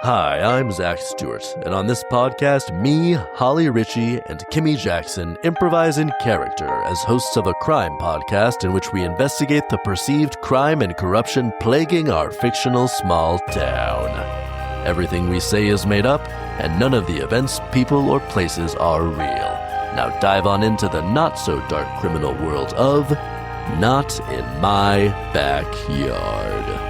Hi, I'm Zach Stewart, and on this podcast, me, Holly Ritchie, and Kimi Jackson improvise in character as hosts of a crime podcast in which we investigate the perceived crime and corruption plaguing our fictional small town. Everything we say is made up, and none of the events, people, or places are real. Now dive on into the not-so-dark criminal world of Not in My Backyard.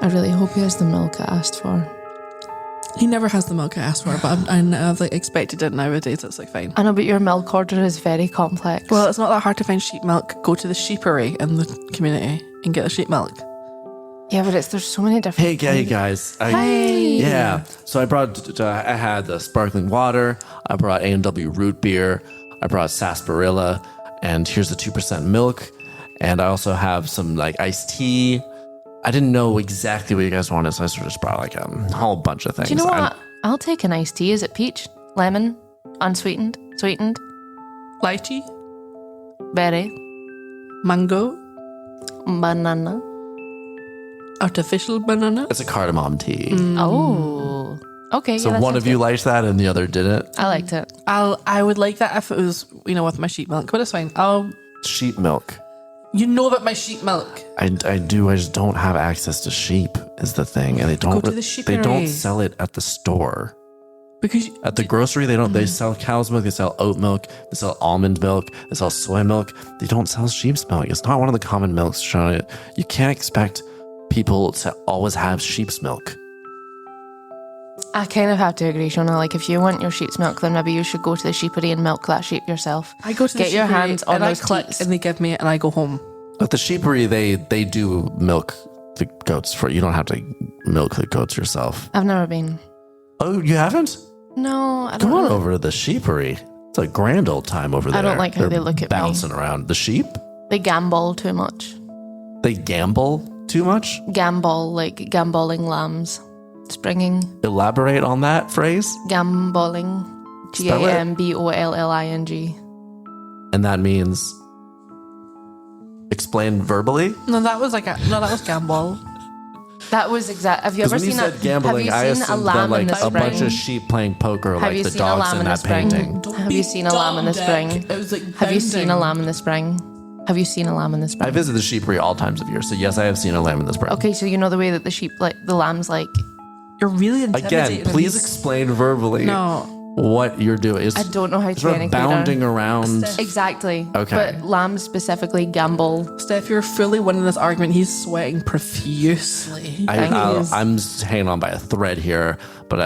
I really hope he has the milk I asked for. He never has the milk I asked for, but I've expected it nowadays. It's fine. I know, but your milk order is very complex. Well, it's not that hard to find sheep milk. Go to the sheepery in the community and get the sheep milk. Yeah, but there's so many different. Hey guys. Hey. Yeah. So I had the sparkling water. I brought A&W root beer. I brought sarsaparilla, and here's the 2% milk. And I also have some iced tea. I didn't know exactly what you guys wanted, so I sort of just brought a whole bunch of things. Do you know what? I'll take an iced tea. Is it peach, lemon, unsweetened, sweetened, Lychee, berry, mango, banana? artificial banana. It's a cardamom tea. Oh, okay. So yeah, one of you liked that and the other didn't? I liked it. I would like that if it was, with my sheep milk, but it's fine. Sheep milk. You know about my sheep milk. I do. I just don't have access to sheep is the thing, and they don't. Go to the they don't sheepery. sell it at the store. Because At the grocery, they don't. They sell cow's milk. They sell oat milk. They sell almond milk. They sell soy milk. They don't sell sheep's milk. It's not one of the common milks. Shona, you can't expect people to always have sheep's milk. I kind of have to agree, Shona. If you want your sheep's milk, then maybe you should go to the sheepery and milk that sheep yourself. I go to the Get your sheepery hands on and those I click teats. and they give me it and I go home. At the sheepery, they do milk the goats for you. Don't have to milk the goats yourself. I've never been. Oh, you haven't? No, I don't Come on really- over to the sheepery. It's a grand old time over there. I don't like how They're they look at me. bouncing around. The sheep? They gamble too much. They gamble too much? Gambol, like gambolling lambs. Springing. Elaborate on that phrase. Gambolling. Spell it. Gambolling. And that means explain verbally? No, that was Gambol. That was exact. Have you Because ever when you seen said gambling, I have you seen a assumed lamb that in the a spring? bunch of sheep playing poker Have like you the seen a dogs lamb in in the that spring? painting. Have you seen a lamb in the spring? It was Have you seen a lamb in the spring? Have you seen a lamb in the spring? I visit the sheepery all times of year, so yes, I have seen a lamb in the spring. Okay, so you know the way that the sheep, the lambs, You're really intimidating. Again, please explain verbally No. what you're doing. I don't know how to sort any of clearer. bounding around. Exactly. Okay. But lambs specifically gamble. Steph, you're fully winning this argument. He's sweating profusely. I'm hanging on by a thread here, but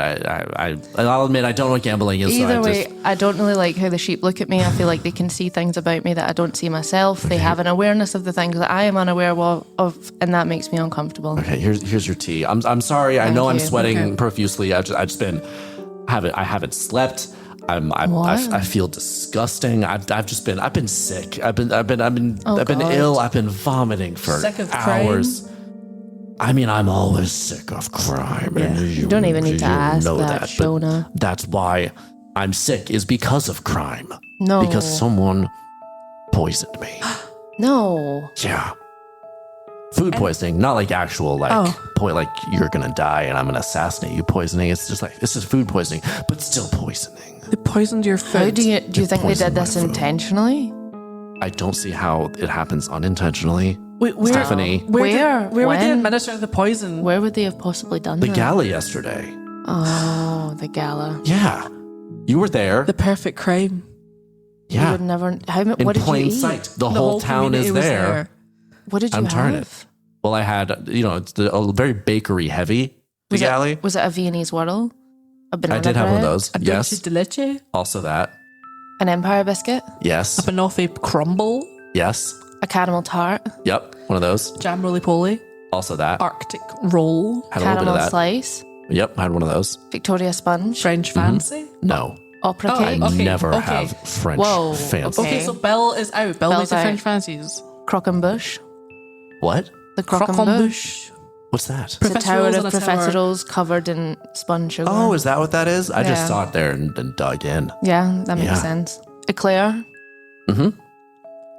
I'll admit I don't know what gambling is. Either so way, I don't really like how the sheep look at me. I feel like they can see things about me that I don't see myself. They have an awareness of the things that I am unaware of, and that makes me uncomfortable. Okay, here's your tea. I'm sorry. I know I'm you. sweating Okay. profusely. I've just been I haven't slept. I feel disgusting. I've been sick. I've been God. ill. I've been vomiting for Sick of hours. I mean, I'm always sick of crime. And You don't even need to ask know that, but Shona. That's why I'm sick, is because of crime. No. Because someone poisoned me. No. Yeah. Food poisoning, not like actual like you're gonna die and I'm gonna assassinate you poisoning. It's just food poisoning, but still poisoning. They poisoned your food. How do you think they poisoned did this my food. intentionally? I don't see how it happens unintentionally. Wait, where, Stephanie. Where would they When? administer the poison? Where would they have possibly done The that? gala yesterday. Oh, the gala. Yeah. You were there. The perfect crime. You yeah. would never. What In did you plain eat? sight. The whole town is community was there. What did you I'm have? turning. Well, I had, it's a very bakery heavy, the galley. Was it a Viennese whirl? A banana I did have one of bread? those. A Yes. dolce de leche, Also that. An empire biscuit? Yes. a banoffee crumble, Yes. A caramel tart? Yep. One of those. jam roly-poly, Also that. Arctic roll, Had a little bit Caramel of that. slice? Yep. I had one of those. Victoria sponge? French fancy. No. Opera Oh, cake? I okay, never okay. have French Whoa, fancy. Okay, so Bill is out. Bill Bill's makes the out. French fancies. Croquembouche? What? The croquembouche? What's that? It's a tower Profiteroles of and a tower. profiteroles covered in spun sugar. Oh, is that what that is? I Yeah. just saw it there and dug in. Yeah, that makes Yeah. sense. Eclair? Mm-hmm.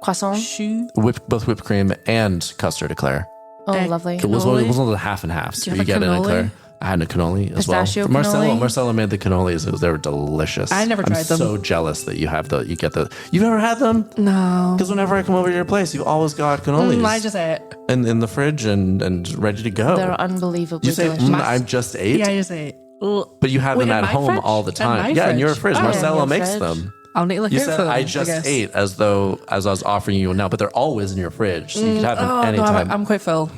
Croissant. Shoe. both whipped cream and custard eclair. Oh, Egg. lovely. It was one Cannoli? of the half and halves. Do you You have a get an cannoli? eclair. I had a cannoli as Pistachio well. cannoli? Marcelo made the cannolis. They were delicious. I never tried them. I'm so jealous that you get the. You've never had them? No. Because whenever I come over to your place, you've always got cannolis I just ate. in the fridge and ready to go. They're unbelievably You say, delicious. I just ate? Yeah, I just ate. Ugh. But you have Wait, them in at my home fridge? all the In time. my Yeah, in your fridge? fridge. Oh. Marcelo In your makes fridge. them. I'll need to look You out said for them. I just guess. ate as I was offering you now, but they're always in your fridge, so you can have them Oh, anytime. no, I'm quite full.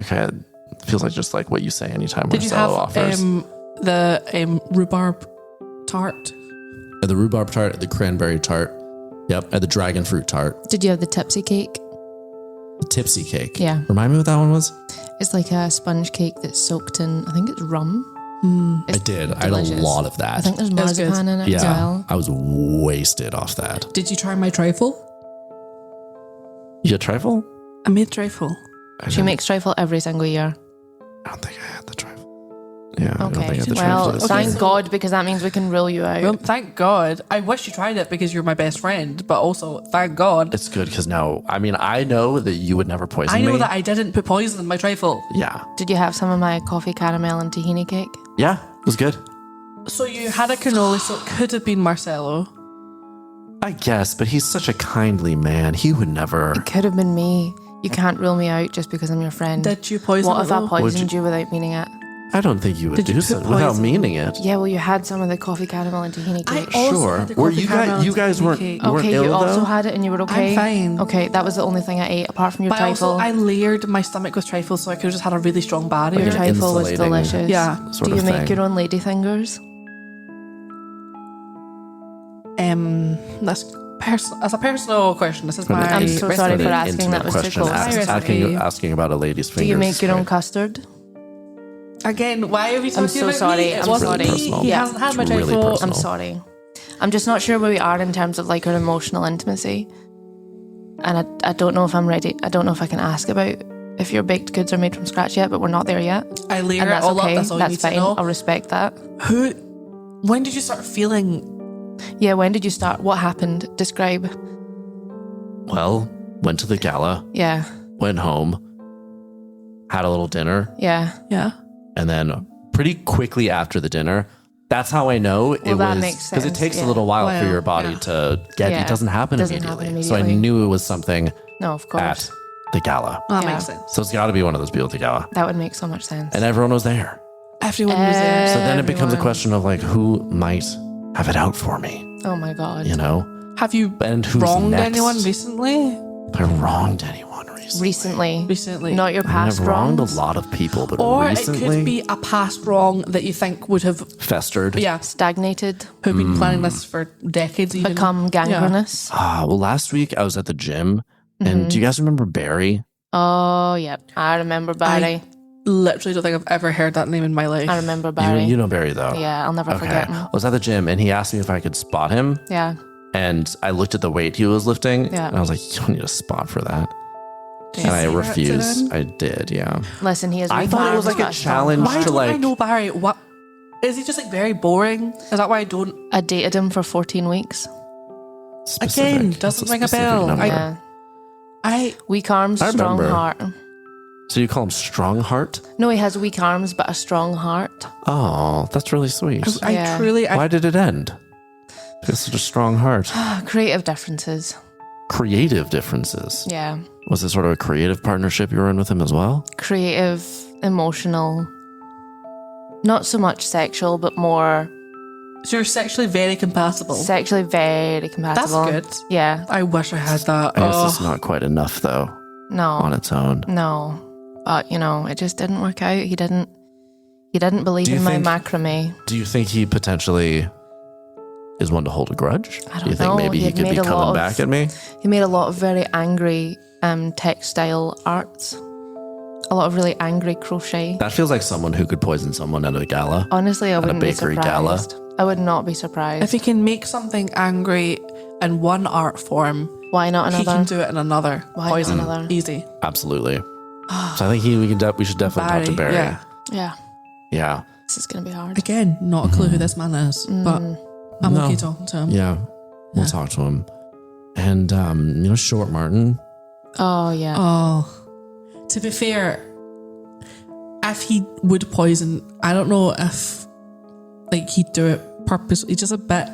Okay, it feels like just like what you say anytime Did you Marcelo have offers. the rhubarb tart? The rhubarb tart, the cranberry tart, yep, and the dragon fruit tart, Did you have the tipsy cake? the tipsy cake. Yeah. Remind me what that one was. It's like a sponge cake that's soaked in, I think it's rum. I did. I had a delicious. lot of that. I think there's was good. marzipan in it as well. I was wasted off that. Did you try my trifle? You had trifle? I made trifle. She makes trifle every single year. I don't think I had the trifle. Yeah, I don't think I Okay. had the Well, trifle. this thank year. God, because that means we can rule you out. Well, thank God. I wish you tried it because you're my best friend, but also thank God. It's good because now, I mean, I know that you would never poison I me. know that I didn't put poison in my trifle. Yeah. Did you have some of my coffee caramel and tahini cake? Yeah, it was good. So you had a cannoli, so it could have been Marcelo. I guess, but he's such a kindly man. He would never. It could have been me. You can't rule me out just because I'm your friend. Did you poison What it if I though? poisoned you without meaning it? I don't think you would Did you do put so without poison? meaning it. Yeah, well, you had some of the coffee caramel and tahini cake. I also Sure. had the Were coffee you caramel guys? You guys and weren't. cake. You weren't Okay, ill you also though. had it and you were okay? fine. Okay, that was the only thing I ate apart from your But trifle. also, I layered my stomach with trifle, so I could have just had a really strong barrier. Your trifle was insulating delicious. Yeah. sort Do you of make thing. your own lady fingers? That's That's a personal question. This is my. I'm so sorry for An asking. intimate That was too question. close. Hi, Asking about a lady's Do fingers. you make your own right? custard? Again, why are we talking I'm so about sorry. me? It I'm wasn't sorry. me. Personal. He Yeah. hasn't had my It's really trifle. personal. I'm sorry. I'm just not sure where we are in terms of like our emotional intimacy. And I don't know if I'm ready. I don't know if I can ask about if your baked goods are made from scratch yet, but we're not there yet. I layer And it that's all okay. up. That's all you That's need fine. to know. I'll respect that. When did you start feeling? Yeah, when did you start? What happened? Describe. Well, went to the gala, Yeah. went home, had a little dinner, Yeah. Yeah. and then pretty quickly after the dinner, that's how I know it Well, that was makes because it sense, takes yeah. a little while for Well, your body yeah. to get. Yeah. It doesn't happen Doesn't immediately. happen So I immediately. knew it was something No, of course. at the gala. That Yeah. makes sense. So it's got to be one of those people at the gala, That would make so much sense. and everyone was there. Everyone was there. So then it becomes a Everyone. question of like, who might have it out for me? Oh my God. You know, Have you and who's wronged next? anyone recently? Have I wronged anyone recently? Recently. Recently. Not your past I've wronged wrongs. a lot of people, but Or recently it could be a past wrong that you think would have, festered. yeah, Stagnated. who've been planning this for decades even. Become gangrenous. Well, last week I was at the gym, and do you guys remember Barry? Oh, yeah. I remember Barry. Literally don't think I've ever heard that name in my life. I remember Barry. You know Barry though. Yeah, I'll never Okay. forget him. I was at the gym, and he asked me if I could spot him, Yeah. and I looked at the weight he was lifting, Yeah. and I was like, "You don't need a spot for that." Did And you I see that refused. accident? I did, yeah. Listen, he has I weak thought it arms, was like a but strong challenge heart. Why to don't I like. know Barry? What is he just like very boring? Is that why I don't? I dated him for 14 weeks. Specific. Again, That's doesn't ring a specific bell. number. Yeah. I Weak arms, I strong remember. heart. So you call him Strong Heart? No, he has weak arms, but a strong heart. Oh, that's really sweet. Yeah. Why did it end? He has such a strong heart. Creative differences. Creative differences. Yeah. Was it sort of a creative partnership you were in with him as well? Creative, emotional. Not so much sexual, but more So you're sexually very compatible. sexually very That's compatible. good. Yeah. I wish I had that. I guess Oh. it's not quite enough though on No. its own. No. But, you know, it just didn't work out. He didn't believe Do you in my think- macrame. Do you think he potentially is one to hold a grudge? I Do you don't think know. maybe He he had could be made a coming lot of- back at me? He made a lot of very angry textile arts. A lot of really angry crochet. That feels like someone who could poison someone at a gala. Honestly, I a wouldn't be bakery gala. surprised. I would not be surprised. If he can make something angry in one art form, Why not he another? can do it in another. Why Poison. not another? Easy. Absolutely. So I think we should definitely talk to Barry. Yeah. Yeah. Yeah. This is going to be hard. Again, not a clue who this man is, but I'm No. okay talking to him. Yeah. We'll talk to him. and Short Martin. Oh, yeah. Oh, to be fair, if he would poison, I don't know if like he'd do it purposely. Just a bit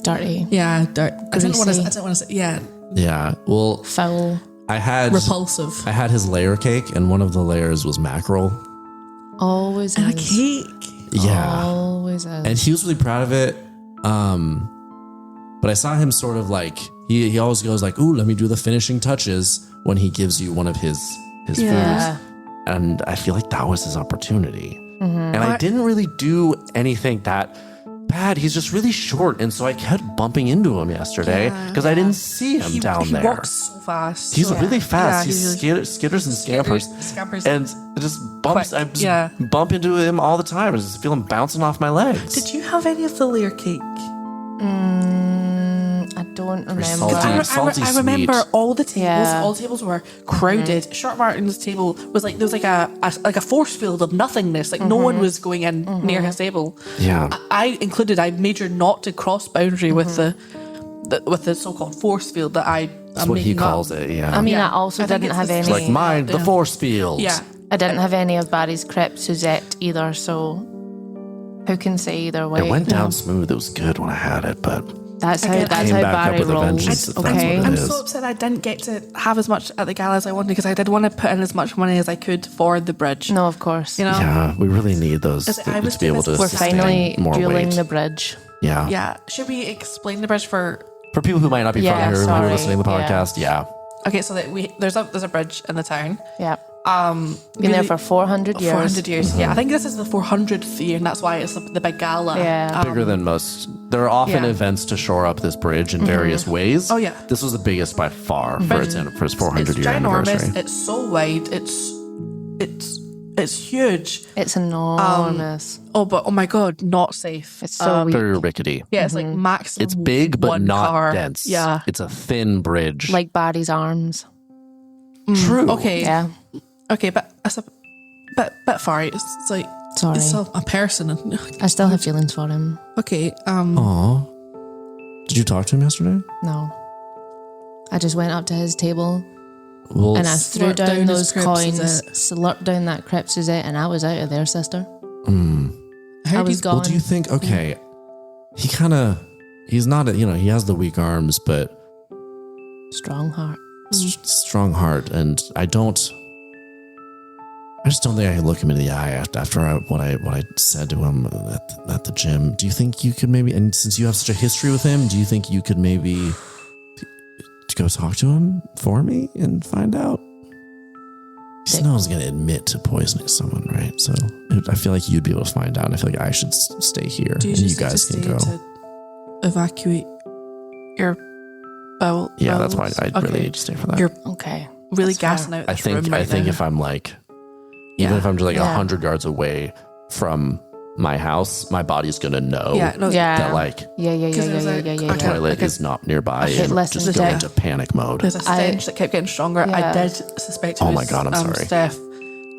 Dirty. Yeah, dirt. I didn't want Greasy. to say. Yeah, Yeah. Well, Foul. I had repulsive. I had his layer cake, and one of the layers was mackerel. Always And a is. cake. Yeah. Always is. And he was really proud of it. But I saw him sort of like he always goes like, "Ooh, let me do the finishing touches" when he gives you one of his foods. Yeah. And I feel like that was his opportunity. And I didn't really do anything that bad. He's just really short, and so I kept bumping into him yesterday because I didn't see him down there. He walks so fast. He's really fast. Yeah, he skitters and scampers. Scampers. And it just bumps. Quick, I just bump into him all the time. I just feel him bouncing off my legs. Did you have any of the layer cake? I don't remember. salty. I remember sweet. all the tables. Yeah. All the tables were crowded. Short Martin's table was like there was like a force field of nothingness. Like no one was going in near his table. Yeah. I made sure not to cross boundary with the so-called force field that That's what he calls it. Yeah. I mean, Yeah. I also I think didn't it's have the- any. It's like mind the force field. Yeah. I didn't have any of Barry's crepe Suzette either, so who can say either way? It went down smooth. It was good when I had it, but That's how Again, that's came how back up Barry with a rolls. vengeance, if that's Okay. what it I'm is. so upset I didn't get to have as much at the gala as I wanted because I did want to put in as much money as I could for the bridge. No, of course. You know? yeah, we really need those As I was to be able to doing We're this- sustain finally more dueling weight. the bridge. Yeah. Yeah. Should we explain the bridge for? For people who might not be Yeah, from here, who sorry. are listening to the Yeah. podcast, yeah. Okay, so that there's a bridge in the town. Yeah. Been Been there for 400 years. 400 years. Yeah, I think this is the 400th year, and that's why it's the big gala. Yeah. Bigger than most. There are often yeah. events to shore up this bridge in various ways. Oh, yeah. This was the biggest by far for its 400 It's year ginormous. anniversary. It's so wide. It's huge. It's enormous. Oh my god, not safe. It's so weak. Very rickety. Yeah, it's like maximum. It's big but one not car. dense. Yeah. It's a thin bridge. Like Barry's arms. True. Okay. Yeah. Okay, but it's a bit far. It's like Sorry. it's a person. I still have feelings for him. Okay. Aw. Did you talk to him yesterday? No. I just went up to his table Well, and I threw Slurped down down his those crepe coins, Suzette. slurped down that crepe Suzette, and I was out of there, sister. How I do was you, gone. well, do you think, okay, he's not, he has the weak arms, but Strong heart. strong heart. And I just don't think I can look him in the eye after what I said to him at the gym. Do you think you could maybe, and since you have such a history with him, do you think you could maybe go talk to him for me and find out? No one's going to admit to poisoning someone, right? So I feel like you'd be able to find out. And I feel like I should stay here do and you you just guys need can to go. stay to evacuate your bowel? Yeah, that's why bowels? I Okay. really need to stay for that. You're Okay. really That's fair. gassing out. I This think room right now. if I'm like, even Yeah. if I'm just like Yeah. 100 yards away from my house, my body's gonna know no, Yeah. that like Yeah. Because there's a- the Okay. toilet like a- is not nearby Okay, and listen, just go Jack. into panic mode. There's a stench that kept getting stronger. Yeah. I did suspect it Oh was my God, I'm sorry. Steph.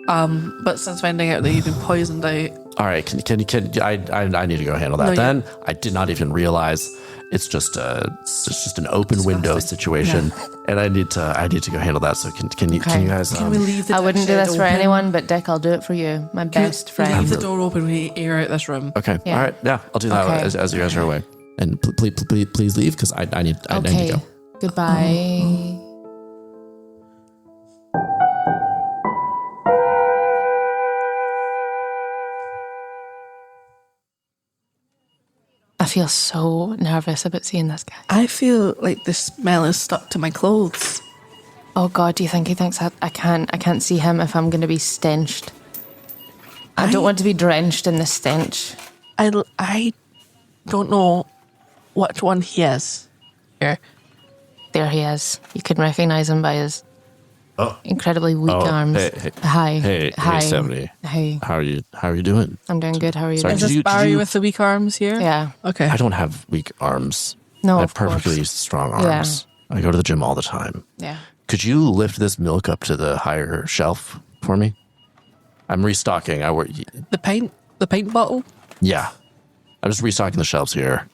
But since finding out that you've been poisoned out, All right, can I need to go handle that No, you- then? I did not even realize it's just an open window situation, and I need to go handle that. So can you guys? can we leave the I wouldn't do shed this for open? anyone, but Dick, I'll do it for you, my best Can we friend. leave the door open when we air out this room? Okay, Yeah. all right, yeah, I'll do that Okay. as you guys are away, and please leave because I need to Okay. go. Goodbye. I feel so nervous about seeing this guy. I feel like the smell is stuck to my clothes. Oh God, do you think he thinks that I can't see him if I'm going to be stenched? I don't want to be drenched in the stench. I don't know which one he is. Here. There he is. You can recognize him by his incredibly weak arms. Hi. Hey, 70. Hey. How are you doing? I'm doing good. How are you Sorry, Is doing? this Did Barry you- with the weak arms here? Yeah. Okay. I don't have weak arms. No, I of have perfectly course. strong Yeah. arms. I go to the gym all the time. Yeah. Could you lift this milk up to the higher shelf for me? I'm restocking. The paint bottle? Yeah. I'm just restocking the shelves here.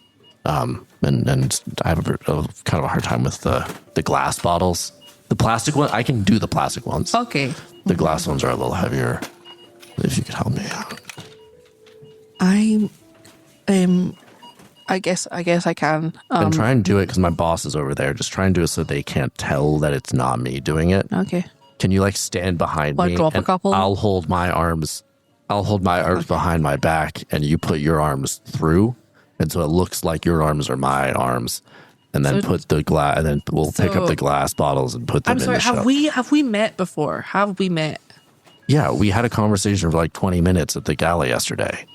And I have a kind of a hard time with the glass bottles. The plastic one, I can do the plastic ones. Okay. The glass ones are a little heavier. If you could help me out. I guess I can. And try and do it because my boss is over there. Just try and do it so they can't tell that it's not me doing it. Okay. Can you like stand behind me? Drop a and couple? I'll hold my arms. Behind my back, and you put your arms through, and so it looks like your arms are my arms. And then put the glass, and then we'll pick up the glass bottles and put them in the show. Have we met before? Have we met? Yeah, we had a conversation for like 20 minutes at the Gala yesterday.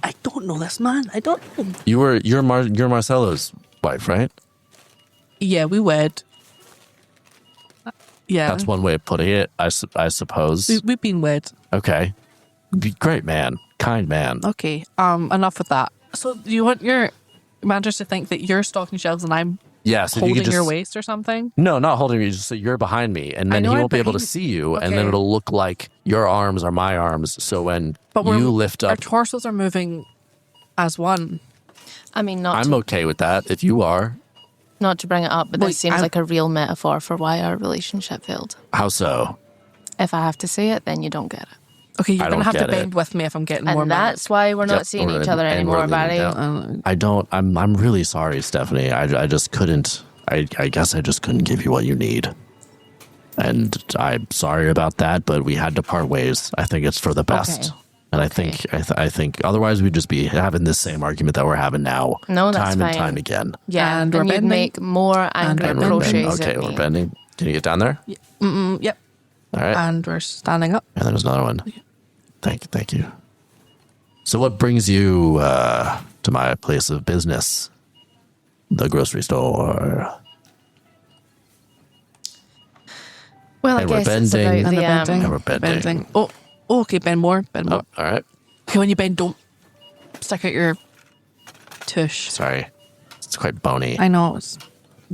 I don't know this man. I don't know. You're Marcelo's wife, right? Yeah, we wed. Yeah. That's one way of putting it, I suppose. We've been wed. Okay. Great man. Kind man. Okay. Enough with that. So do you want your managers to think that you're stocking shelves and I'm holding your waist or something? No, not holding you. Just so you're behind me, and then he won't be able to see you, and then it'll look like your arms are my arms. So when you lift up, our torsos are moving as one. I mean, I'm okay with that if you are. Not to bring it up, but this seems like a real metaphor for why our relationship failed. How so? If I have to say it, then you don't get it. Okay, you're going to have to bend with me if I'm getting more. And that's why we're not seeing each other anymore, Barry. I'm really sorry, Stephanie. I just couldn't. I guess I just couldn't give you what you need. And I'm sorry about that, but we had to part ways. I think it's for the best. Okay. And I think otherwise we'd just be having this same argument that we're having now. No, that's time fine. And time again. Yeah, and you'd make more angry crochets. Okay, we're bending. Can you get down there? Yep. All right. And we're standing up. And there's another one. Yeah. Thank you. So what brings you to my place of business? The grocery store. Well, I guess it's about the bending. Oh, okay, bend more. All right. Okay, when you bend, don't stick out your tush. Sorry. It's quite bony. I know, it's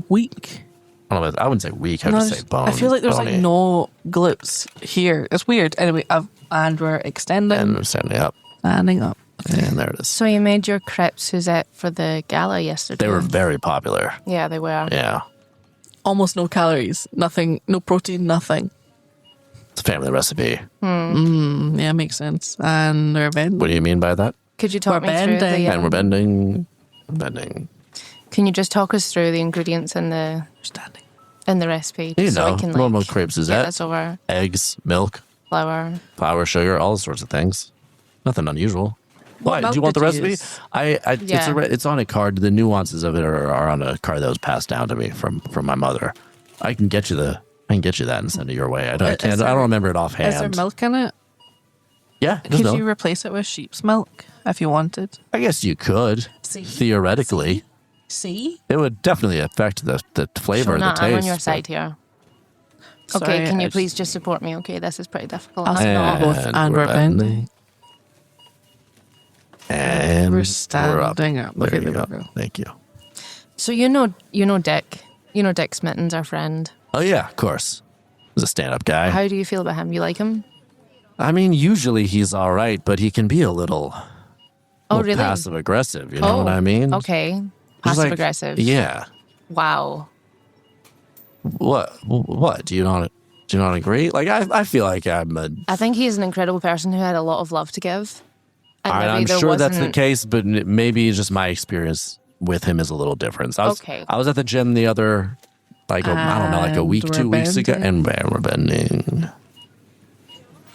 weak. I wouldn't say weak, I would say bone. I feel like there's like no glutes here. It's weird. Anyway, and we're extending. And we're standing up. Standing up. Okay. And there it is. So you made your crêpe Suzette for the Gala yesterday. They were very popular. Yeah, they were. Yeah. Almost no calories. Nothing. No protein, nothing. It's a family recipe. Yeah, makes sense. And we're bending. What do you mean by that? Could you talk me through the... And we're bending. Bending. Can you just talk us through the ingredients in the... Standing. In the recipe? I can, normal crêpe Suzette. That's over. Eggs, milk. Flour, sugar, all sorts of things. Nothing unusual. Why? Do you want the recipe? It's on a card. The nuances of it are on a card that was passed down to me from my mother. I can get you that and send it your way. I don't remember it offhand. Is there milk in it? Yeah. Could you replace it with sheep's milk if you wanted? I guess you could. Theoretically. See? It would definitely affect the flavor and the taste. I'm on your side here. Okay, can you please just support me? Okay, this is pretty difficult. And we're bending. And we're standing up. There you go. Thank you. So you know Dick. You know Dick Smittens, our friend. Oh yeah, of course. He's a stand-up guy. How do you feel about him? You like him? I mean, usually he's all right, but he can be a little really? Passive-aggressive. You know what I mean? Okay. Passive-aggressive. Yeah. Wow. What? Do you not agree? Like, I feel like I think he's an incredible person who had a lot of love to give. All right, I'm sure that's the case, but maybe just my experience with him is a little different. So I was at the gym the other, like a week, 2 weeks ago, and we're bending.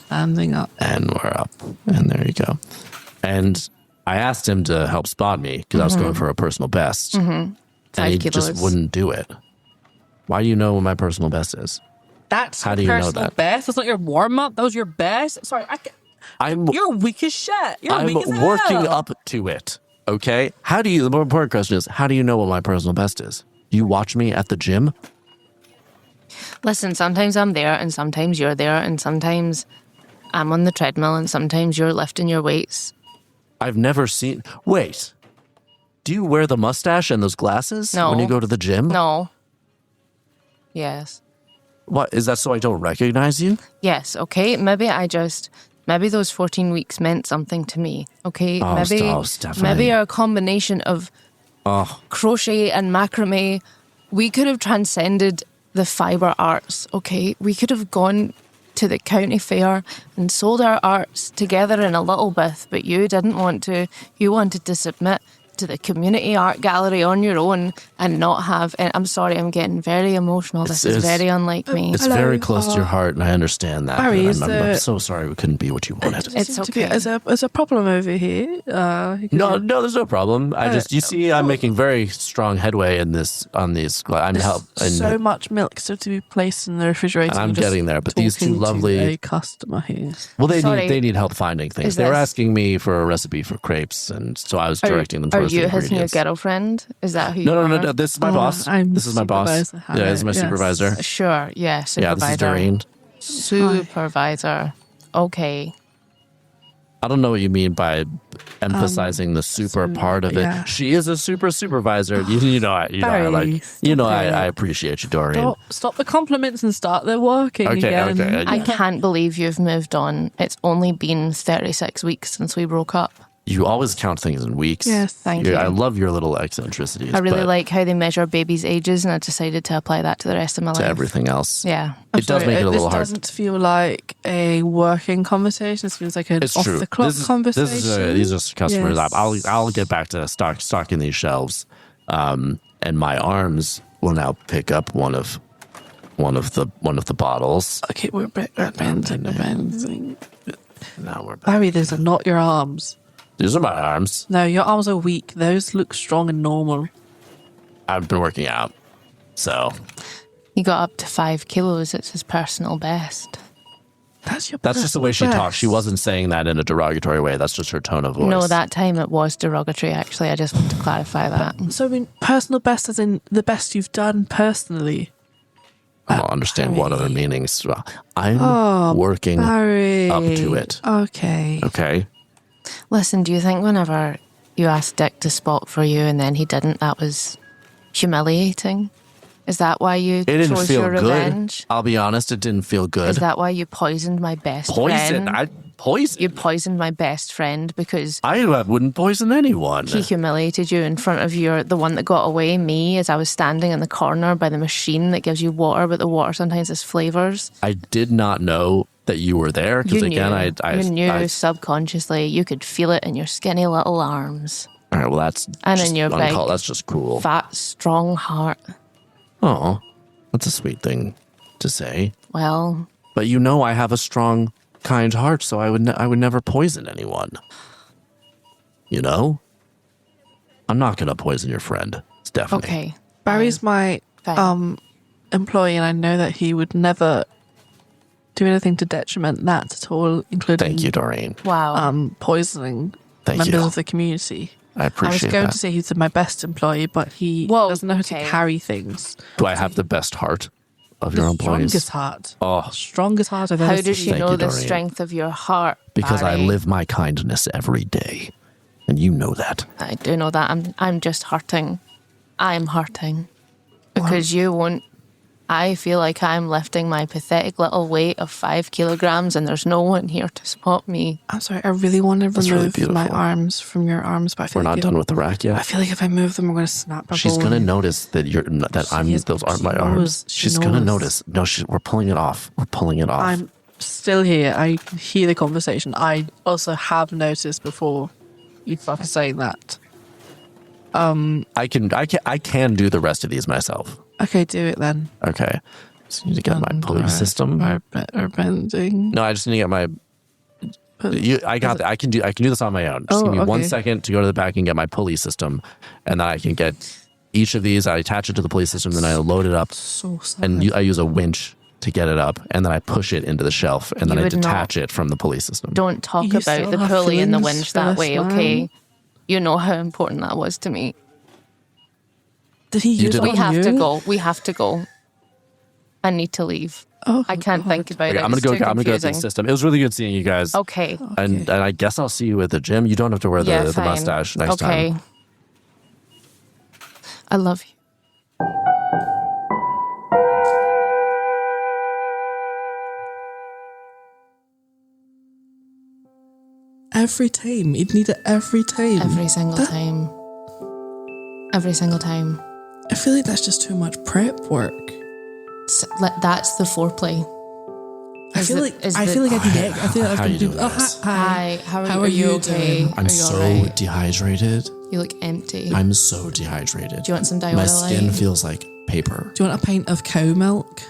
Standing up. And we're up. And there you go. And I asked him to help spot me because I was going for a personal best. Mm-hmm. 5 and he kilos. just wouldn't do it. Why do you know what my personal best is? How do you know that? Best? That's not your warm-up. That was your best. Sorry, you're weak as shit. I'm working up to it. Okay? The more important question is, how do you know what my personal best is? Do you watch me at the gym? Listen, sometimes I'm there and sometimes you're there and sometimes I'm on the treadmill and sometimes you're lifting your weights. I've never seen... Wait. Do you wear the mustache and those glasses when you go to the gym? No. Yes. What? Is that so I don't recognize you? Yes, okay. Maybe I just maybe those 14 weeks meant something to me. Okay, Oh, Stephanie. maybe a combination of crochet and macrame. We could have transcended the fibre arts. Okay, we could have gone to the county fair and sold our arts together in a little booth, but you didn't want to. You wanted to submit to the community art gallery on your own and not have. And I'm sorry, I'm getting very emotional. This is very unlike me. It's very close to your heart, and I understand that. Barry, I'm so sorry we couldn't be what you wanted. It's okay. There's a problem over here. No, there's no problem. You see, I'm making very strong headway in this. On these, so much milk still to be placed in the refrigerator. I'm getting there, but these two lovely a customer here. Well, they need help finding things. They were asking me for a recipe for crepes, and so I was directing them towards the ingredients. Are you his new girlfriend? Is that who you are? No. This is my boss. This is my boss. Yeah, this is my supervisor. Sure, yeah, supervisor. Yeah, this is Doreen. Supervisor. Okay. I don't know what you mean by emphasizing the super part of it. Yeah. She is a supervisor. I appreciate you, Doreen. Stop the compliments and start the working again. Okay. I can't believe you've moved on. It's only been 36 weeks since we broke up. You always count things in weeks. Yes, thank you. I love your little eccentricities. I really like how they measure babies' ages, and I decided to apply that to the rest of my life. To everything else. Yeah. It does make it a little hard. This doesn't feel like a working conversation. This feels like an off-the-clock conversation. These are customers. Yes. I'll get back to stocking these shelves, and my arms will now pick up one of the bottles. Okay, we're bending. Now we're back. Barry, those are not your arms. These are my arms. No, your arms are weak. Those look strong and normal. I've been working out, so He got up to 5 kilos. It's his personal best. That's just the way she talks. She wasn't saying that in a derogatory way. That's just her tone of voice. No, that time it was derogatory, actually. I just want to clarify that. So, I mean, personal best as in the best you've done personally. I don't understand what other meanings. I'm working Barry. up to it. Okay. Okay. Listen, do you think whenever you asked Dick to spot for you and then he didn't, that was humiliating? Is that why you chose your revenge? I'll be honest, it didn't feel good. Is that why you poisoned my best Poison? friend? Poison? You poisoned my best friend because I wouldn't poison anyone. he humiliated you in front of the one that got away, me, as I was standing in the corner by the machine that gives you water, but the water sometimes has flavours. I did not know that you were there because You again, knew subconsciously. You could feel it in your skinny little arms. All right, well that's And just in your big, that's just cruel. fat, strong heart. Oh, that's a sweet thing to say. Well, But you know, I have a strong, kind heart, so I would never poison anyone. You know, I'm not gonna poison your friend, Stephanie. okay. Barry's my Fine. employee, and I know that he would never do anything to detriment that at all, including Thank you, Doreen. Wow. poisoning Thank members you. of the community. I I was appreciate going that. to say he's my best employee, but he Whoa, doesn't know how okay. to carry things. Do I have the best heart of your The employees? strongest heart. Oh, Strongest heart I've ever How does she Thank know you, the Doreen. strength of your heart? because I Barry? live my kindness every day, and you know that. I do know that. I'm just hurting. I'm hurting because you won't. I feel like I'm lifting my pathetic little weight of 5 kilograms, and there's no one here to spot me. I'm sorry, I really want to That's really remove my beautiful. arms from your arms, but I feel We're like not done with the rack I yet. feel like if I move them, we're going to snap. She's gonna notice that those aren't my arms. She's gonna notice. No, we're pulling it off. We're pulling it off. I'm still here. I hear the conversation. I also have noticed before you started saying that. I can do the rest of these myself. Okay, do it then. Okay. Just need to get my pulley system. Or bending. No, I just need to get my. I got that. I can do this on my own. Just give me 1 okay. second to go to the back and get my pulley system, and then I can get each of these. I attach it to the pulley system, then I load it up, So sad. and I use a winch to get it up, and then I push it into the shelf, and then You I would not- detach it from the pulley system. Don't talk You about still the have pulley and the feelings winch for that this way, man? okay? You know how important that was to me. Did he use did it We on have you? to go. We have to go. I need to leave. Oh, I can't think about Okay, it. I'm gonna It's go. too I'm gonna go to the confusing. system. It was really good seeing you guys. Okay. And I guess I'll see you at the gym. You don't have to wear Yeah, the fine. mustache next okay. time. I love you. every time. He'd need it every time. Every single time. Every single time. I feel like that's just too much prep work. That's the foreplay. I feel like I'd be next. I feel like I was going to do. Oh, hi. How are you okay? doing? I'm Are you so alright? dehydrated. You look empty. I'm so dehydrated. Do you want some Diodolite? My skin feels like paper. Do you want a pint of cow milk?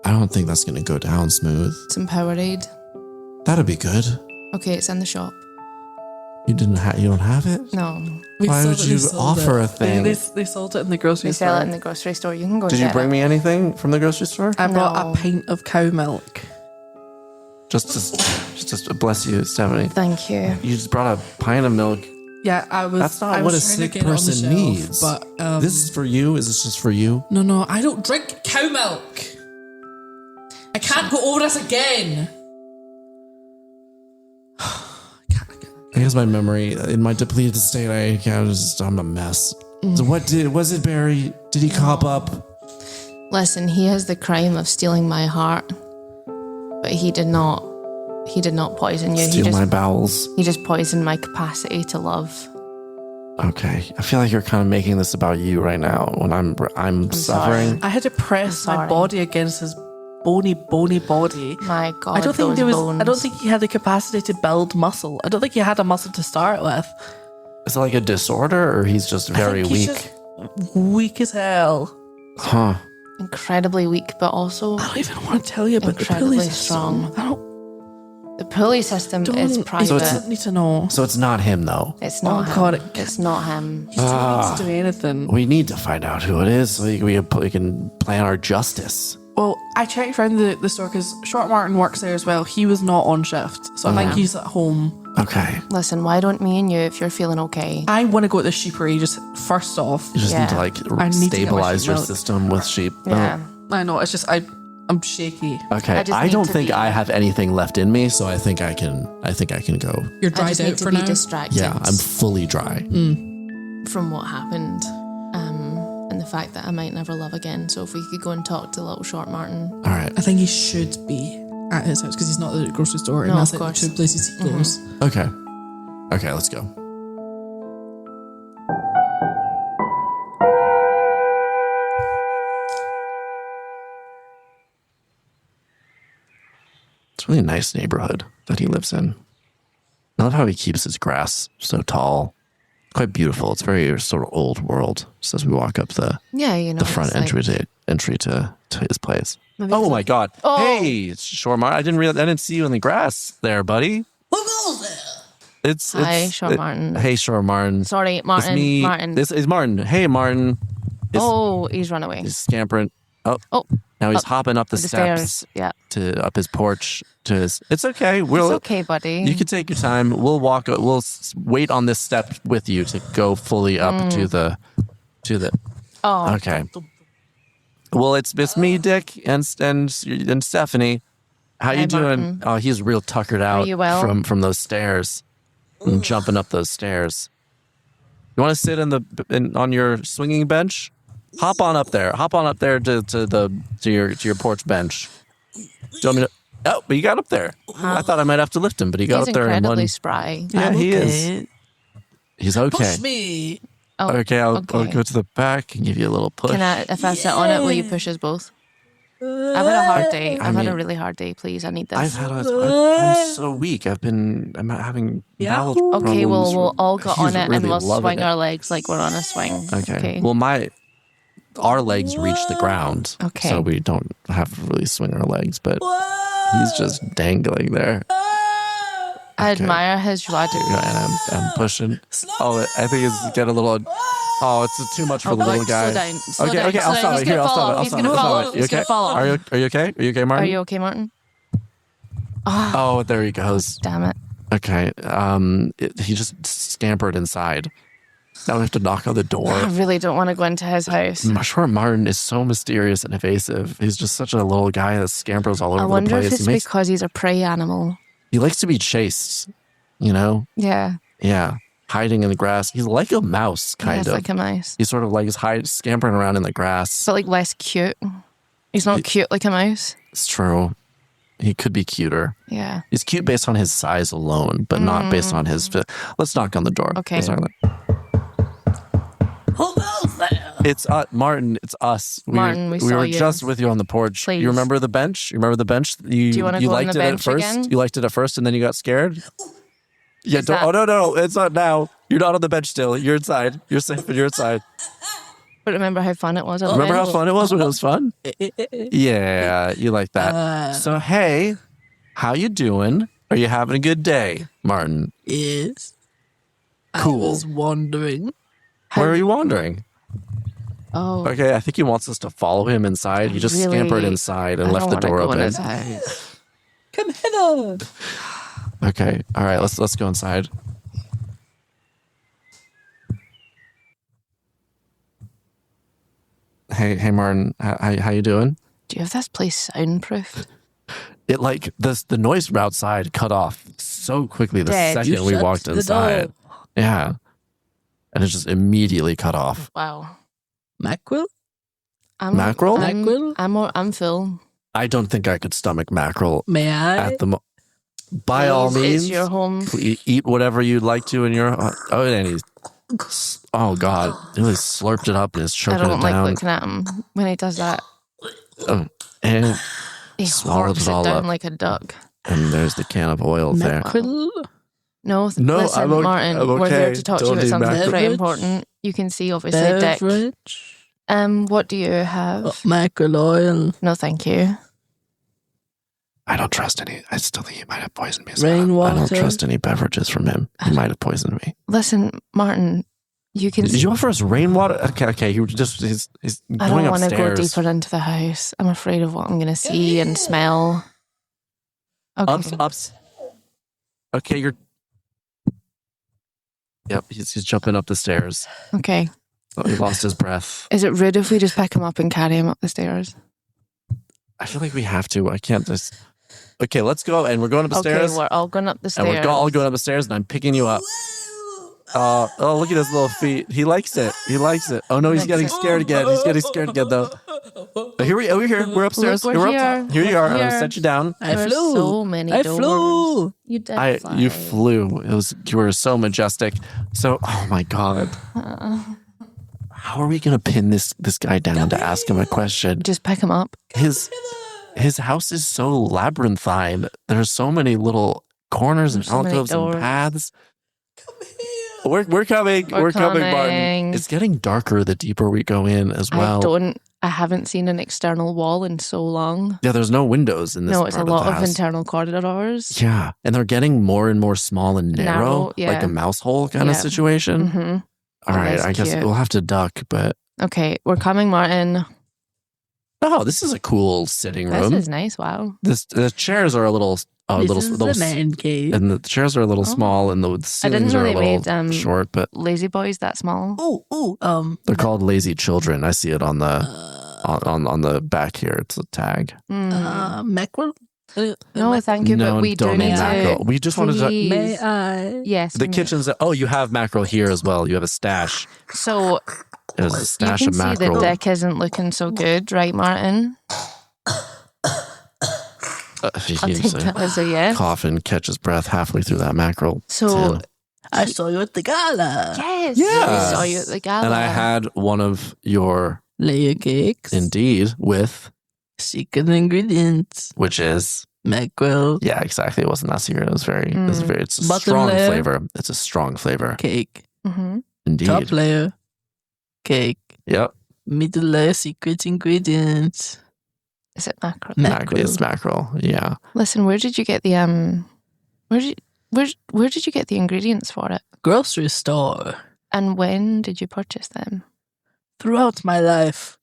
I don't think that's going to go down smooth. Some Powerade? That'd be good. Okay, it's in the shop. You don't have it? No. Why would you offer a thing? They sold it in the grocery They store. sell it in the grocery store. You can go Did you get bring it. me anything from the grocery store? I brought No. a pint of cow milk. Just bless you, Stephanie. Thank you. You just brought a pint of milk. Yeah, I was. That's not I what a was trying to sick get it on the person shelf, needs. but, this is for you? Is this just for you? No, I don't drink cow milk. I can't go over this again. I guess my memory, in my depleted state, I'm a mess. So was it Barry? Did he cop up? Listen, he has the crime of stealing my heart, but he did not poison you. Steal my bowels. He just poisoned my capacity to love. Okay. I feel like you're kind of making this about you right now when I'm suffering. I had to press my sorry. body against his bony body. My God, I don't think those bones. I don't think he had the capacity to build muscle. I don't think he had a muscle to start with. Is it like a disorder or he's just very I think he's weak? just weak as hell. Huh. Incredibly weak, but also I don't even want to tell you about the incredibly pulley system. strong. I don't The pulley system is private. So I don't need to know. So it's not him though. It's not him. God, It's not him. He still needs to do anything. We need to find out who it is so we can plan our justice. Well, I checked around the store because Short Martin works there as well. He was not on shift, so I think he's at home. Okay. Listen, why don't me and you, if you're feeling okay? I want to go to the sheepery just first off. You just need to Yeah. I need to get my stabilize sheep your milk. system with sheep. Yeah. I know, it's just I'm shaky. Okay. I just I need don't to think be- I have anything left in me, so I think I can go. You're I dried just out need to for be now. distracted Yeah, I'm fully dry. from what happened, and the fact that I might never love again. So if we could go and talk to little Short Martin. All right. I think he should be at his house because he's not at the grocery store, and No, that's of like the course. two places he goes. Okay. Okay, let's go. It's a really nice neighborhood that he lives in. I love how he keeps his grass so tall. Quite beautiful. It's very sort of old world. Just as we walk up the Yeah, you know. the front it's like- entry to his place. Maybe Oh it's my God! Oh. Hey, it's Shormar. I didn't see you in the grass there, buddy. What goes there? Hi, Short Martin. Hey, Short Martin. Sorry, Martin. It's me. Martin. This is Martin. Hey, Martin. Oh, he's run away. He's scampering. Oh, Oh, now he's up hopping up the the steps stairs. Yeah, to up his porch to his. It's okay. it's We'll. okay, buddy. You can take your time. We'll walk. We'll wait on this step with you to go fully up to the. Oh, Okay. Well, it's me, Dick, and Stephanie. How you Hi, doing? Martin. Oh, he's real tuckered out you well? from those stairs, and jumping up those stairs. You want to sit on your swinging bench? Hop on up there. Hop on up there to your porch bench. Do you want me to? Oh, but you got up there. I thought I might have to lift him, but he got he's up there in incredibly one. spry. Yeah, he is. He's okay. Push me. Oh, Okay, I'll go to the back and give you a little push. Can I, if I sit on it, will you push us both? I've had a hard day. I've had a really hard day. Please, I need this. I'm so weak. I'm having bowel Okay, problems. well, we'll all get He's on it and really we'll loving swing it. our legs like we're on a swing. Okay. Well, our legs reach the ground. Okay. So we don't have to really swing our legs, but he's just dangling there. I admire his joie de And I'm pushing. Oh, I think it's get a little. Oh, it's too much for the little guy. Slow down. Slow Okay, down. okay, Slow I'll down. stop He's it. Here, gonna I'll fall stop it. off. I'll He's stop it. gonna I'll fall stop off. it. You He's gonna okay? fall off. Are you okay? Are you okay, Martin? Are you okay, Martin? Oh, there he goes. Damn it. Okay. He just scampered inside. Now we have to knock on the door. I really don't want to go into his house. Short Martin is so mysterious and evasive. He's just such a little guy that scampers all over I the wonder place. if it's because he's a prey animal. He likes to be chased, you know? Yeah. Yeah. Hiding in the grass. He's like a mouse, kind He's of. like a mouse. He's sort of like scampering around in the grass. But like less cute. He's not cute like a mouse. It's true. He could be cuter. Yeah. He's cute based on his size alone, but not based on his fit. Let's knock on the door. Okay. Let's knock on Who else there? It's Martin. It's us. Martin, we we saw were you. just with you on the porch. Please. You remember the bench? You remember the bench? Do you wanna go on liked the it at bench first? again? You liked it at first, and then you got scared. Yeah. Is that- Oh no! It's not now. You're not on the bench still. You're inside. You're safe, and you're inside. But remember how fun it was on the Remember how bench? fun it was when it was fun? Yeah, you like that. So hey, how you doing? Are you having a good day, Martin? Yes. Cool. I was wondering. Where are you wandering? Oh. Okay, I think he wants us to follow him inside. He just Really? scampered inside and I left don't the wanna door go in open. his house. Come hither. Okay, all right, let's go inside. Hey, Martin, how you doing? Do you have this place soundproofed? It like the noise from outside cut off so quickly the Dead. second You we shut walked the inside. door. Yeah, and it just immediately cut off. Wow. Mackerel? Mackerel? I'm full. I don't think I could stomach mackerel May I? at the by all Please, means. it's your home. Eat whatever you'd like to in your. And he's. Oh God! He really slurped it up and is I choking don't it like down. looking at him when he does that. And He swallowed horks it all it down up. like a duck. And there's the can of oil there. Mackerel? No, No, listen, I'm okay. Martin, I'm we're here okay. to talk to Don't you do about something mackerel. very Beverage? important. You can see, obviously, Dick. Beverage? What do you have? Mackerel oil. No, thank you. I don't trust any. I still think he might have poisoned me. So I Rainwater? don't trust any beverages from him. He might have poisoned me. Listen, Martin, you can. Did you offer us rainwater? Okay. He just he's I going don't want to go upstairs. deeper into the house. I'm afraid of what I'm going to see and smell. Okay. Ups. Okay, you're. Yep, he's jumping up the stairs. Okay. Oh, he lost his breath. Is it rude if we just pick him up and carry him up the stairs? I feel like we have to. I can't just. Okay, let's go. And we're going up the stairs. Okay, we're all going up the stairs. And we're all going up the stairs, and I'm picking you up. Oh, look at his little feet. He likes it. He likes it. Oh no, he's Likes getting it. scared again. He's getting scared again, though. We're here. We're upstairs. Look, we're We're up top. Here you are. I'm gonna Here. set you down. I There's flew. so many I doors. flew. You did fly. You flew. You were so majestic. So, oh my god. How are we gonna pin this guy down to ask him a question? Just pick him up. His house is so labyrinthine. There's so many little corners and There's so many alcoves and doors. paths. We're coming. We're coming, Martin. coming. It's getting darker the deeper we go in as well. I haven't seen an external wall in so long. Yeah, there's no windows in this. No, it's a part lot the of house. internal corridors. Yeah, and they're getting more and more small and narrow, Narrow, yeah. like a mouse hole kind of Yeah. situation. Mm-hmm. All right, That's I guess cute. we'll have to duck, but Okay, we're coming, Martin. oh, this is a cool sitting This room. is nice. Wow. The chairs are a little, This is the man cave. and the chairs are a little Oh. small, and the I didn't ceilings know are a they little made short, but lazy boys that small. they're called lazy children. I see it on the on the back here. It's a tag. Mackerel? No, thank you, no, but we do don't need need to. mackerel. We just wanted to. Please. May I? Yes. The kitchen's. Oh, you have mackerel here as well. You have a stash. So There's a you stash can of see mackerel. the deck isn't looking so good, right, Martin? He I'll needs take to that as a yes. cough and catch his breath halfway through that mackerel. So tin. I saw you at the gala. yes, Yeah. we saw you at the gala. And I had one of your Layer cakes. indeed with, Secret ingredients. which is Mackerel. yeah, exactly. It wasn't that secret. It was very. It's a Bottom strong layer. flavor. It's a strong flavor. Cake. Mm-hmm. Indeed. Top layer. Cake. Yep. Middle layer. Secret ingredients. Is it mackerel? Mackerel. It's mackerel. Yeah. Listen, where did you get the where did you get the ingredients for it? Grocery store. And when did you purchase them? Throughout my life,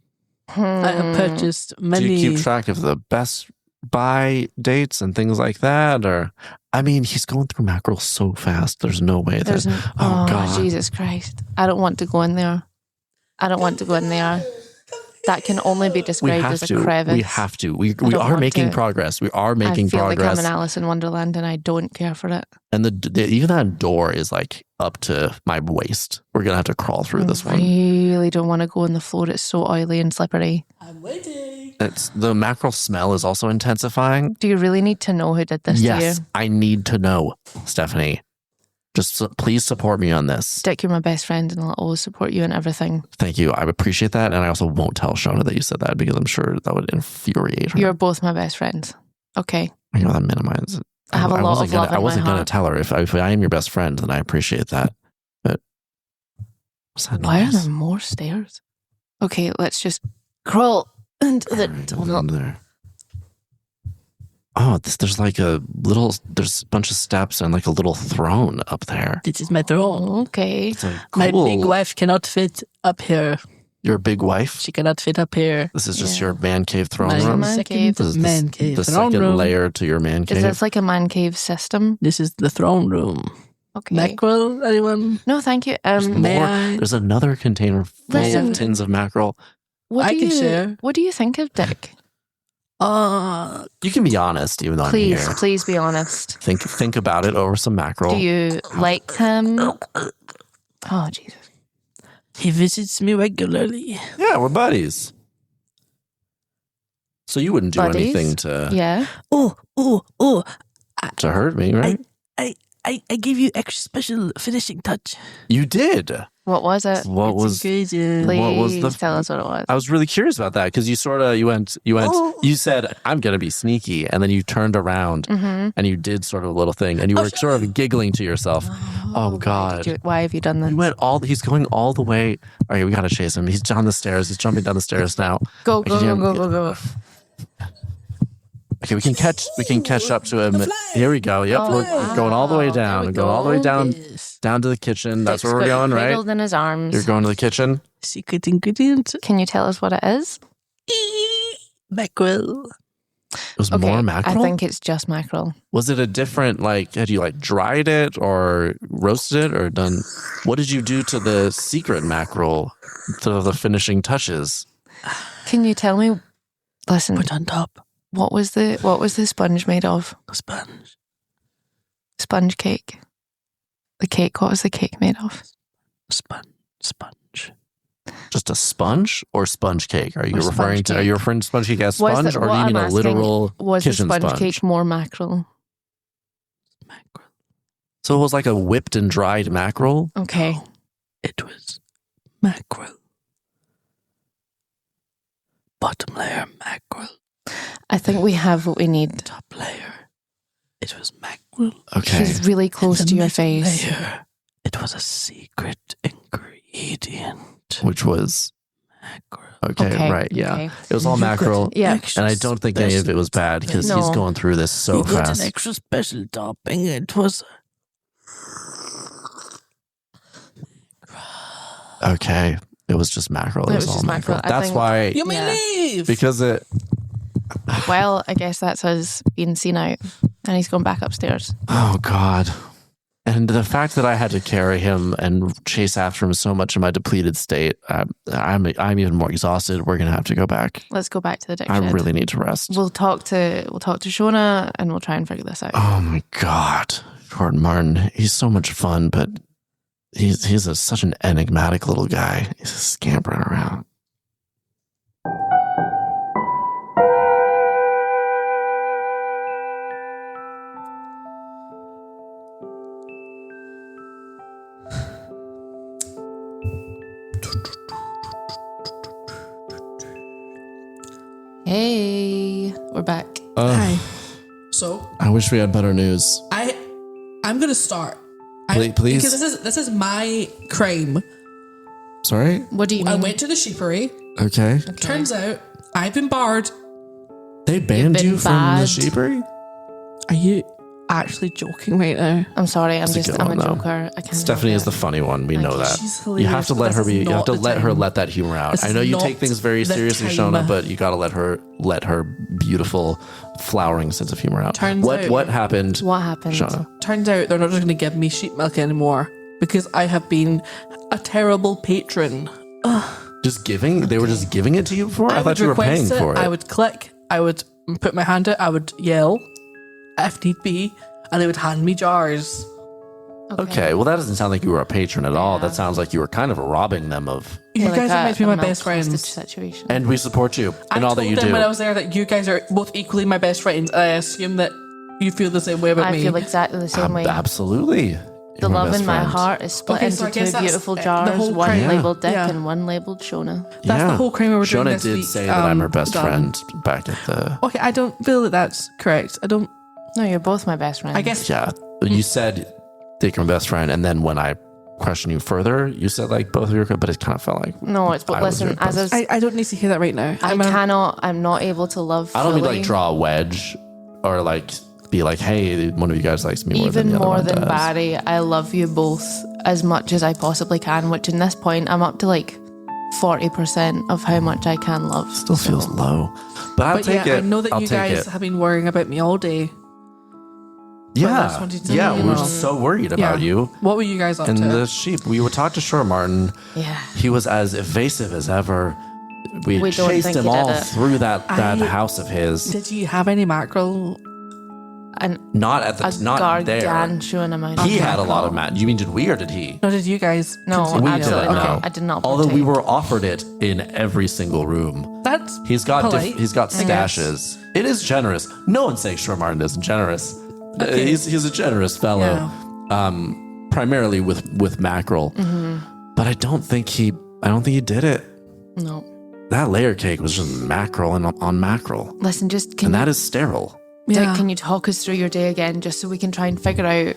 I have purchased many. Do you keep track of the best buy dates and things like that? Or, I mean, he's going through mackerel so fast. There's no way There's that. oh God. Jesus Christ! I don't want to go in there. I don't want to go in there. That can only be We described have as a to. crevice. We have to. We don't are want making to. progress. We are making I feel progress. like I'm in Alice in Wonderland, and I don't care for it. And even that door is like up to my waist. We're gonna have to crawl through this I one. really don't want to go on the floor. It's so oily and slippery. I'm waiting. the mackerel smell is also intensifying. Do you really need to know who did this to Yes, you? I need to know, Stephanie. Just please support me on this. Dick, you're my best friend and I'll always support you in everything. Thank you. I appreciate that. And I also won't tell Shona that you said that because I'm sure that would infuriate her. You're both my best friends. Okay. I know that minimizes it. I have a lot of love in I wasn't my going to heart. tell her. If I am your best friend, then I appreciate that. But what's that Why are noise? there more stairs? Okay, let's just crawl into the Alright, tunnel. under there. Oh, there's like there's a bunch of steps and like a little throne up there. This is my throne. Okay. It's like My cool. big wife cannot fit up here. Your big wife? She cannot fit up here. This is just Yeah. your man cave throne My room? man second cave. This is man cave. the throne second room. layer to your man cave. Is this like a man cave system? This is the throne room. Okay. Mackerel, anyone? No, thank you. May I? There's another container full Listen. of tins of mackerel. What I do can you, share. What do you think of Dick? You can be honest, even though I'm Please, here. please be honest. Think about it over some mackerel. Do you like him? Oh, Jesus. He visits me regularly. Yeah, we're buddies. So you wouldn't do Buddies? anything to Yeah. Oh, hurt me, right? I give you extra special finishing touch. You did. What was it? What was? Ingredient. Please what was the- tell us what it was. I was really curious about that because you went. Oh. You said I'm gonna be sneaky, and then you turned around and you did sort of a little thing, and you were sort of giggling to yourself. Oh God. Why have you done He this? he's going all the way. All right, we gotta chase him. He's down the stairs. He's jumping down the stairs now. Go, I can hear go, him. go, go, go. Okay, we can catch up to him. Here we go. Yep, we're going all the way down. We're going all the way down to the kitchen. That's where we're Dick's got going, right? cradled in his arms. You're going to the kitchen. Secret ingredient. Can you tell us what it is? Mackerel. It was more mackerel. I think it's just mackerel. Was it a different, like, had you like dried it or roasted it or done? What did you do to the secret mackerel, to the finishing touches? Can you tell me? Listen, Put on top. what was the sponge made of? A sponge. Sponge cake. The cake. What was the cake made of? Sponge. Just a sponge or sponge cake? Are you Or referring sponge to? Are cake. you referring to sponge cake as Was sponge, the- or do what you mean I'm a asking, literal Was the kitchen sponge cake more mackerel? Mackerel. So it was like a whipped and dried mackerel. Okay. It was mackerel. Bottom layer mackerel. I think we have what we need. Top layer. It was mackerel. Okay. She's really close And to the your middle face. layer, it was a secret ingredient. Which was Mackerel. okay, right? Yeah, okay. it was all You got mackerel. Yeah. extra And I don't think any of it was bad because No. he's going through this so you got fast. an extra special topping. It was Okay, it was just mackerel. It was all just mackerel. mackerel. I That's think- why, You may Yeah. leave. because it. Well, I guess that's us being seen out, and he's going back upstairs. Oh God! And the fact that I had to carry him and chase after him so much in my depleted state, I'm even more exhausted. We're gonna have to go back. Let's go back to the Dick I shed. really need to rest. We'll talk to Shona, and we'll try and figure this out. Oh my God, Gordon Martin. He's so much fun, but he's such an enigmatic little guy. He's scampering around. Hey, we're back. Hi. So I wish we had better news. I'm gonna start. Please. Because this is my crime. Sorry. What do you mean? I went to the sheepery. Okay. Turns out I've been barred. They banned been you from the bad. sheepery? Are you actually joking right now? I'm sorry. I'm It's a good a one, though. joker. I can't. Stephanie help is it. the funny one. We know that. She's You have to let hilarious, her but be. this is You have to not the let her time. let that humor out. This I know is you not take things very the seriously, time. Shona, but you got to let her beautiful, flowering sense of humor out. Turns out- what happened, What happened? Shona? Turns out they're not just gonna give me sheep milk anymore because I have been a terrible patron. Just giving? They were just giving it to you before? I thought you were paying request for it. I would click. I would put my hand out. I would yell, if need be, and they would hand me jars. Okay, well, that doesn't sound like you were a patron at all. That sounds like you were kind of robbing them of. You Like guys are meant to be my milk best hostage friends. situation. And we support you in all that you I told them do. when I was there that you guys are both equally my best friends. I assume that you feel the same way about I me. feel exactly the same way. Absolutely. The You're my love best in my friend. heart is split Okay, so I into guess two that's beautiful the jars, whole one crime. labeled Dick Yeah. and one labeled Shona. That's the whole crime we were doing Shona this did week, say that I'm her best done. friend back at the. Okay, I don't feel that that's correct. I don't. No, you're both my best friends. I guess. Yeah, you said Dick, you're my best friend, and then when I questioned you further, you said like both of your, but it kind of felt like. No, it's but I was listen, your as best- I, I don't need to hear that right now. I'm not able to love I don't mean fully, like draw a wedge or like be like, hey, one of you guys likes me more than even the other more one than does. Barry. I love you both as much as I possibly can, which in this point I'm up to like 40% of how much I can love. Still feels low, but I'll But take yeah, it. I know that I'll you take guys it. have been worrying about me all day. I Yeah, just wanted to yeah, know. we were so worried about you. What were you guys up And to? the sheep. We would talk to Shore Martin. Yeah. He was as evasive as ever. We We don't chased think him he did all it. through that I- house of his. Did you have any mackerel? And Not at the a not there. gargantuan amount. He of had a lot alcohol. of mat. You mean did we or did he? No, did you guys? No, continue? We absolutely didn't not. know. I did not. Although we partake. were offered it in every single room. That's He's got polite, he's got I guess. stashes. It is generous. No one's saying Shore Martin isn't generous. Okay. He's a generous fellow. Primarily with mackerel. Mm-hmm. But I don't think he did it. No. That layer cake was just mackerel and on mackerel. Listen, just can And you, that is sterile. Dick, can you talk us through your day again, just so we can try and figure out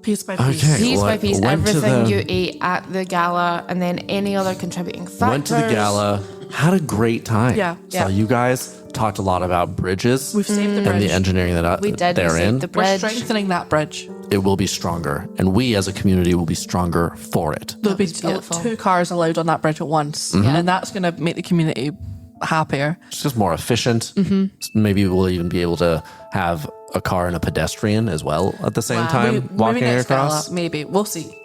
piece by piece. Okay. piece well, by I piece went to everything the- you ate at the gala, and then any other contributing factors. Went to the gala, had a great time. Yeah. Saw Yeah. you guys, talked a lot about bridges We've saved the and bridge. the engineering that We did. they're we saved in. the We're bridge. strengthening that bridge. It will be stronger. And we as a community will be stronger for it. There'll be was beautiful. 2 cars allowed on that bridge at once, Mm-hmm. and that's going to make the community happier. It's just more efficient. Maybe we'll even be able to have a car and a pedestrian as well at the same time Maybe walking next across. Gala, maybe we'll see.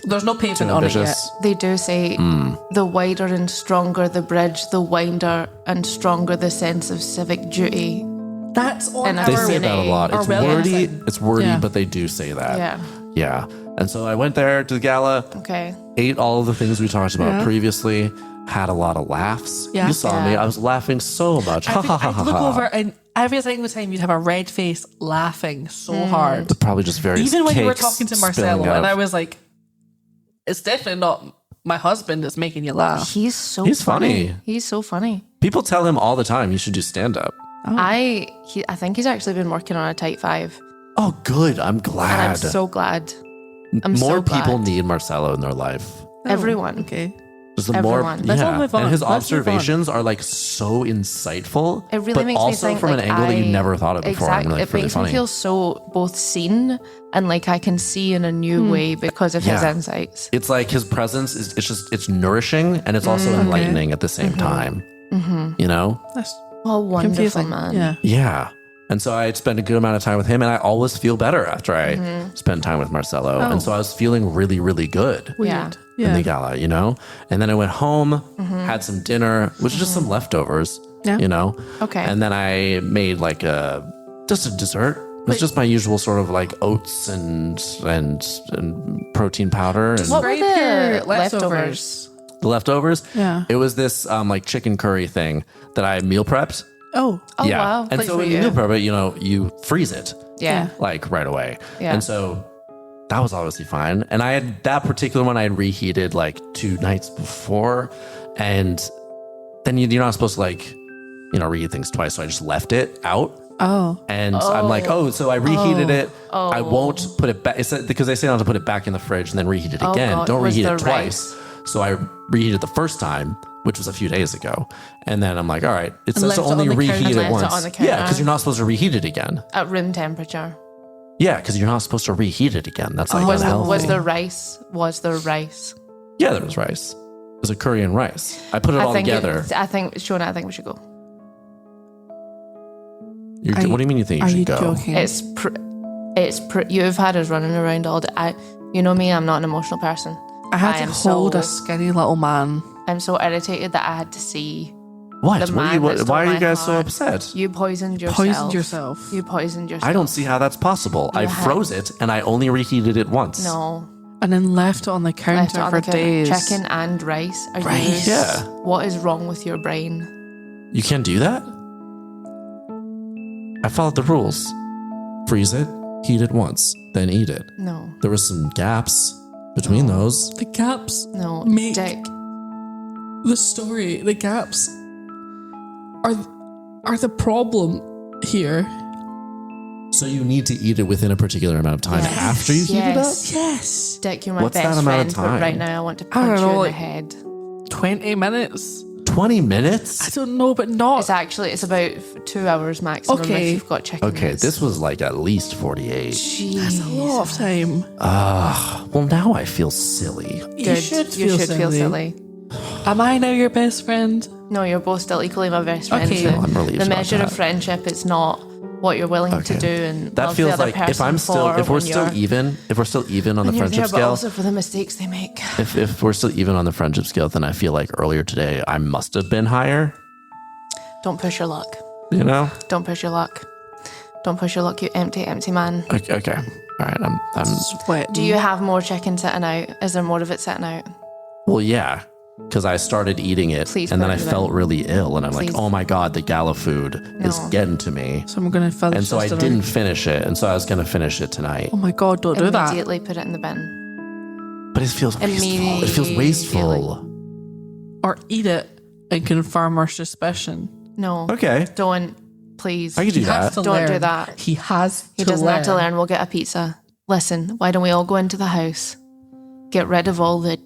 There's no pavement Too on it yet. ambitious. They do say Hmm. the wider and stronger the bridge, the wider and stronger the sense of civic duty. That's on And our They Our say that a lot. our It's wellness wordy. thing. It's wordy, Yeah. but they do say that. Yeah. Yeah. And so I went there to the gala, Okay. ate all of the things we talked about Yeah. previously, had a lot of laughs. Yeah. You saw me. Yeah. I was laughing so much. Ha ha ha ha I'd look ha. over, and every single time you'd have a red face, laughing so hard. Probably just very Even when you were cakes talking to spilling Marcelo, out. and I was like, "It's definitely not my husband that's making you laugh." He's so He's funny. He's so funny. People tell him all the time you should do stand up. I think he's actually been working on a Type 5. Oh, good. I'm And glad. I'm so glad. I'm More so glad. people need Marcelo in their life. Everyone. Okay. Just the Everyone. more, Let's all move on. and his Let's move on. observations are like so insightful. It really but makes also me think from an like angle that you I- never thought of before. Exactly. And like It really makes funny. me feel so both seen and like I can see in a new way because of his Yeah. insights. It's like his presence is it's nourishing and it's also enlightening at the same time. You know? That's Oh, wonderful confusing. man. Yeah. Yeah. And so I spent a good amount of time with him, and I always feel better after I spend time with Marcelo. And so I was feeling really, really good Yeah. in the gala, you know? And then I went home, had some dinner, which is just some leftovers, Yeah. you know? Okay. And then I made like just a dessert. It was just my usual sort of like oats and protein powder and What were Describe the your leftovers? the leftovers. Yeah. It was this like chicken curry thing that I meal prepped. Oh. Oh, yeah. wow. And Like so for when you you. meal prep it, you know, you freeze it Yeah. like right away. Yeah. And so that was obviously fine. And I had that particular one I had reheated like 2 nights before. And then you're not supposed to like, you know, reheat things twice. So I just left it out. Oh. And I'm like, so I reheated it. I won't put it back. It's because they say not to put it back in the fridge and then reheat it again. God, Don't was reheat the it twice. So I reheated the first time, which was a few days ago. And then I'm like, all right, it says left to it on only the reheat counter. it Left it once. on the Yeah, counter. because you're not supposed to reheat it again. At room temperature. Yeah, because you're not supposed to reheat it again. That's like Was unhealthy. there rice? Was there rice? Yeah, there was rice. It was a curry and rice. I put it all together. I think, Shona, I think we should go. What do you mean you think you Are should you go? joking? You've had us running around all day. You know me, I'm not an emotional person. I had I to am hold so- a skinny little man. I'm so irritated that I had to see What? The man that stole Why are my you guys so heart. upset? You poisoned yourself. You poisoned yourself. I don't see how that's possible. I froze it and I only reheated it once. No. And then left it on the counter for days. Chicken and rice. Rice. Yeah. What is wrong with your brain? You can't do that? I followed the rules. Freeze it, heat it once, then eat it. No. There were some gaps between those. The gaps No. make Dick. the story. The gaps are the problem here. So you need to eat it within a particular amount of time Yes. after you heat it up? Yes. Yes. Dick, you're my What's that best amount of friend, but time? right now I want to I punch don't you know, in the like- head. 20 minutes? 20 minutes? I don't know, but not. It's about 2 hours maximum Okay. if you've got chicken. Okay, breast. this was like at least 48. That's a lot of time. Well, now I feel silly. Good. You should feel silly. Am I now your best friend? No, you're both still equally my best friends. Okay. The, Well, I'm relieved the about measure that. of friendship is not what you're willing to Okay. do and That love feels the other like person if we're when still you're- even on the when you're friendship there, but scale, also for the mistakes they make. if we're still even on the friendship scale, then I feel like earlier today I must have been higher. Don't push your luck. You know? Don't push your luck. Don't push your luck, you empty man. Okay. All right. I'm. Sweat. Do you have more chicken sitting out? Is there more of it sitting out? Well, yeah. Because I started eating it, Please and then put I it in the felt bin. really ill, and I'm Please. like, "Oh my god, the Gala food is No. getting to me." So I'm going to finish And so I this tonight. didn't finish it, and so I was going to finish it tonight. Oh my God, don't do that. Immediately put it in the bin. But it feels wasteful. It feels wasteful. Or eat it and confirm our suspicion. No. Okay, Don't. Please. I could do He has that. to Don't learn. do that. He has He to doesn't learn. have to learn. We'll get a pizza. Listen, why don't we all go into the house, get rid of all the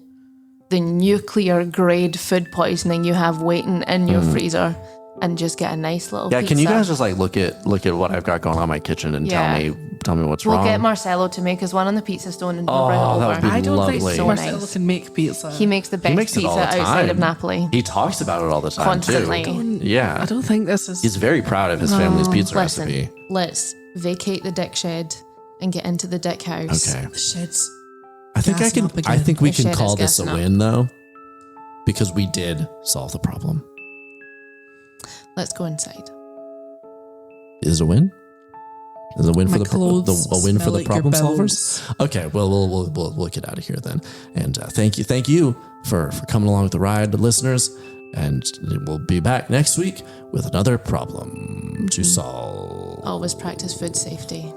nuclear grade food poisoning you have waiting in your freezer, and just get a nice little Yeah, pizza. can you guys just like look at what I've got going on in my kitchen and Yeah. tell me what's We'll wrong? get Marcelo to make us one on the pizza stone and we'll Oh, bring it that over. would be I don't lovely. think So Marcelo nice. can make pizza. He makes the best He makes it pizza all the time. outside of Napoli. He talks about it all the time Constantly. too. Yeah, I don't think this is. he's very proud of his family's pizza Listen, recipe. let's vacate the Dick shed and get into the Dick house. Okay, The shed's I think gassing up again. I think we The can shed call is this a gassing up. win though, because we did solve the problem. Let's go inside. Is it a win? Is it a win My for clothes a win for smell the like problem your solvers? Okay, well we'll get out of here then. And thank you for coming along with the ride, listeners. And we'll be back next week with another problem to solve. Always practice food safety.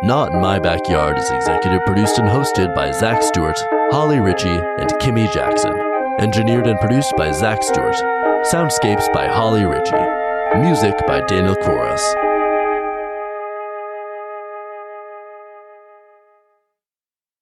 Not in My Backyard is executive produced and hosted by Zach Stewart, Holly Ritchie, and Kimi Jackson. Engineered and produced by Zach Stewart. Soundscapes by Holly Ritchie. Music by Daniel Koras.